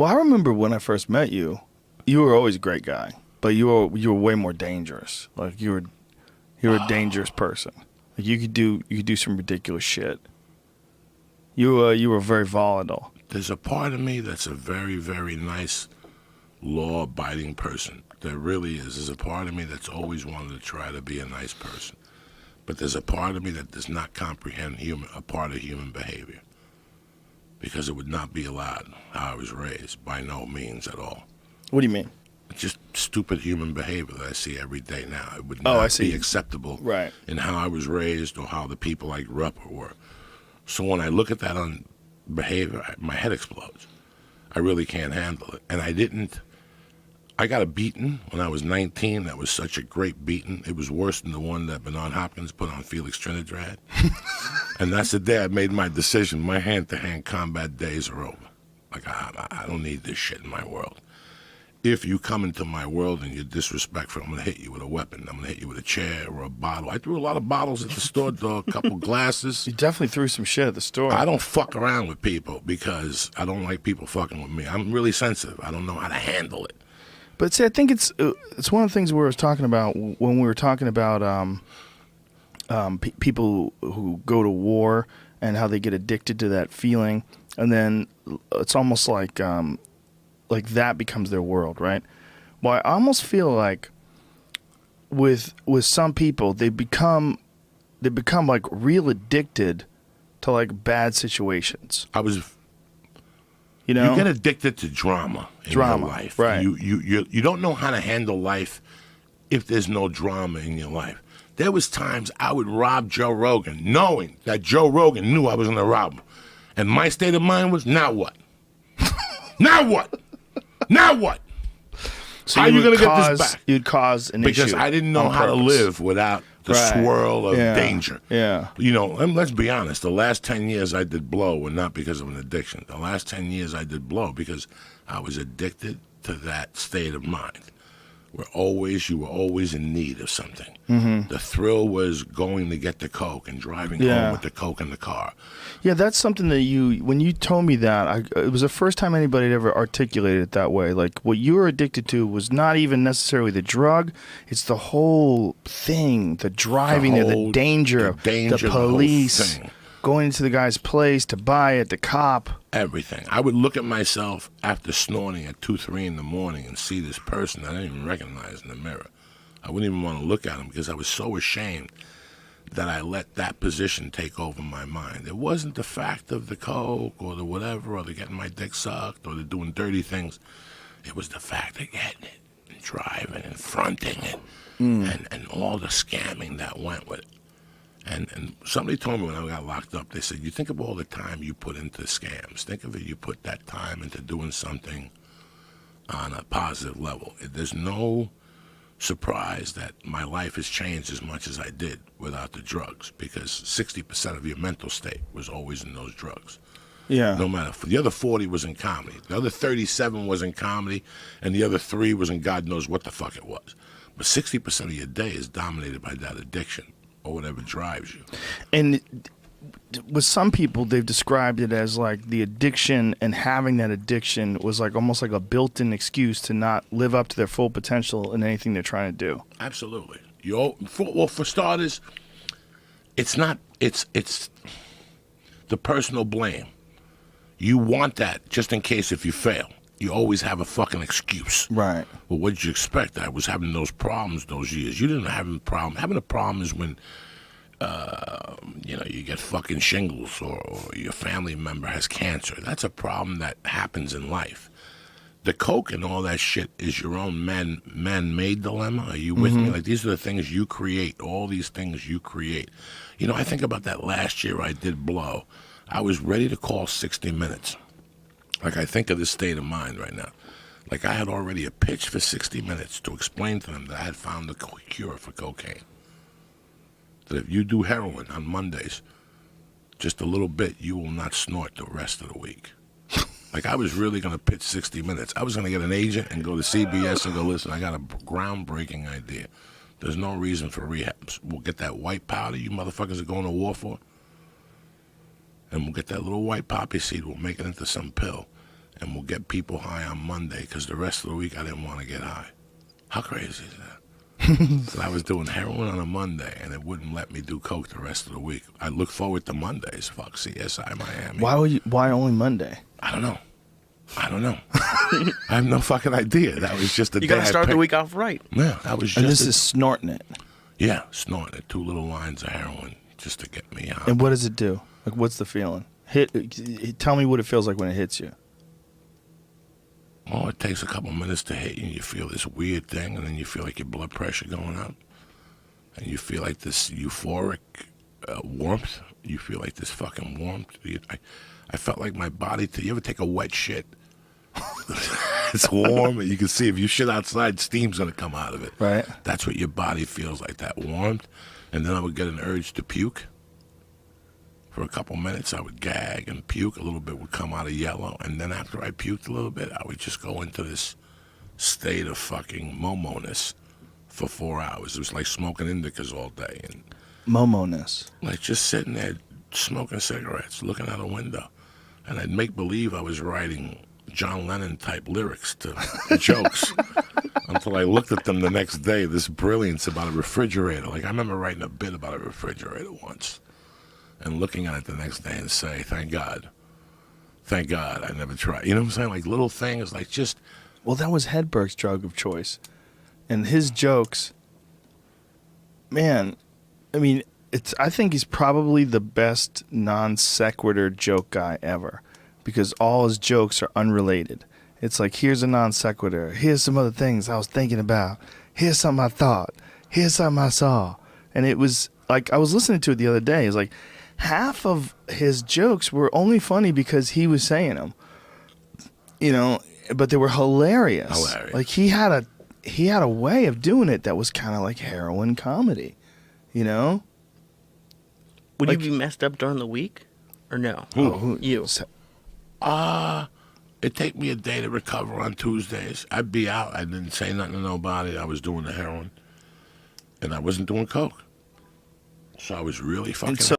Well, I remember when I first met you, you were always a great guy, but you were way more dangerous. Like you were a dangerous person. Like you could do some ridiculous shit. You were very volatile. There's a part of me that's a very, very nice, law-abiding person. There really is. There's a part of me that's always wanted to try to be a nice person. But there's a part of me that does not comprehend a part of human behavior. Because it would not be allowed how I was raised, by no means at all. What do you mean? Just stupid human behavior that I see every day now. It would not be acceptable in how I was raised or how the people I grew up with were. So when I look at that on behavior, my head explodes. I really can't handle it. And I got a beating when I was 19. That was such a great beating. It was worse than the one that Bernard Hopkins put on Felix Trinidad. And that's the day I made my decision. My hand-to-hand combat days are over. Like, I don't need this shit in my world. If you come into my world and you're disrespectful, I'm going to hit you with a weapon. I'm going to hit you with a chair or a bottle. I threw a lot of bottles at the store, dog, a couple glasses. You definitely threw some shit at the store. I don't fuck around with people because I don't like people fucking with me. I'm really sensitive. I don't know how to handle it. But see, I think it's one of the things we were talking about when we were talking about people who go to war and how they get addicted to that feeling, and then it's almost like that becomes their world, right? Well, I almost feel like with some people they become like real addicted to like bad situations. You know? You get addicted to drama in your life. Right. You don't know how to handle life if there's no drama in your life. There was times I would rob Joe Rogan knowing that Joe Rogan knew I was going to rob him. And my state of mind was, now what? Now what? Now what? So how are you going to get this back? You'd cause an issue. Because I didn't know how to live without the swirl of danger. Yeah. You know, and let's be honest, the last 10 years I did blow were not because of an addiction. The last 10 years I did blow because I was addicted to that state of mind. You were always in need of something. Mm-hmm. The thrill was going to get the Coke and driving home with the Coke in the car. Yeah, that's something that when you told me that, it was the first time anybody had ever articulated it that way. Like, what you were addicted to was not even necessarily the drug, it's the whole thing, the driving there, the danger, the police, going into the guy's place to buy it, the cop. Everything. I would look at myself after snorting at 2, 3 in the morning and see this person I didn't even recognize in the mirror. I wouldn't even want to look at him because I was so ashamed that I let that position take over my mind. It wasn't the fact of the coke or the whatever or the getting my dick sucked or the doing dirty things. It was the fact of getting it and driving and fronting it and all the scamming that went with it. And somebody told me when I got locked up, they said, you think of all the time you put into scams. Think of it, you put that time into doing something on a positive level. There's no surprise that my life has changed as much as I did without the drugs, because 60% of your mental state was always in those drugs. Yeah. No matter. The other 40 was in comedy. The other 37 was in comedy, and the other 3 was in God knows what the fuck it was. But 60% of your day is dominated by that addiction or whatever drives you. And with some people, they've described it as like the addiction and having that addiction was like almost like a built-in excuse to not live up to their full potential in anything they're trying to do. Absolutely. For starters, it's the personal blame. You want that just in case if you fail. You always have a fucking excuse. Right. Well, what did you expect? I was having those problems those years. You didn't have a problem. Having a problem is when, you get fucking shingles or your family member has cancer. That's a problem that happens in life. The coke and all that shit is your own man-made dilemma. Are you with me? Like, these are the things you create. All these things you create. You know, I think about that last year I did blow. I was ready to call 60 Minutes. Like, I think of this state of mind right now. Like, I had already a pitch for 60 Minutes to explain to them that I had found the cure for cocaine. That if you do heroin on Mondays, just a little bit, you will not snort the rest of the week. Like, I was really going to pitch 60 Minutes. I was going to get an agent and go to CBS and go, listen, I got a groundbreaking idea. There's no reason for rehabs. We'll get that white powder you motherfuckers are going to war for. And we'll get that little white poppy seed. We'll make it into some pill. and we'll get people high on Monday because the rest of the week I didn't want to get high. How crazy is that? So I was doing heroin on a Monday, and it wouldn't let me do coke the rest of the week. I look forward to Mondays. Fuck CSI Miami. Why only Monday? I don't know. I have no fucking idea. That was just the You day gotta start the week off right. Yeah, that was just. And this is snorting it. Yeah, snorting it. 2 little lines of heroin just to get me out. And what does it do? Like, what's the feeling? Tell me what it feels like when it hits you. Oh, it takes a couple minutes to hit you, and you feel this weird thing, and then you feel like your blood pressure going up, and you feel like this euphoric warmth. You feel like this fucking warmth. I felt like my body. You ever take a wet shit? It's warm, and you can see if you shit outside, steam's gonna come out of it. Right. That's what your body feels like, that warmth. And then I would get an urge to puke. For a couple minutes, I would gag and puke. A little bit would come out of yellow. And then after I puked a little bit, I would just go into this state of fucking momo-ness for 4 hours. It was like smoking indicas all day. And Momo-ness. like just sitting there smoking cigarettes, looking out a window. And I'd make believe I was writing John Lennon-type lyrics to jokes until I looked at them the next day, this brilliance about a refrigerator. Like, I remember writing a bit about a refrigerator once and looking at it the next day and say, thank God I never tried. You know what I'm saying? Like, little things, like just... Well, that was Hedberg's drug of choice. And his jokes, man, I mean, I think he's probably the best non-sequitur joke guy ever. Because all his jokes are unrelated. It's like, here's a non sequitur. Here's some other things I was thinking about. Here's something I thought. Here's something I saw. And it was like, I was listening to it the other day. It's like, half of his jokes were only funny because he was saying them. You know, but they were hilarious. Like, he had a way of doing it that was kind of like heroin comedy. You know? Would Like- you be messed up during the week? Or no? Who? You. It'd take me a day to recover on Tuesdays. I'd be out. I didn't say nothing to nobody. I was doing the heroin. And I wasn't doing coke. So I was really fucking...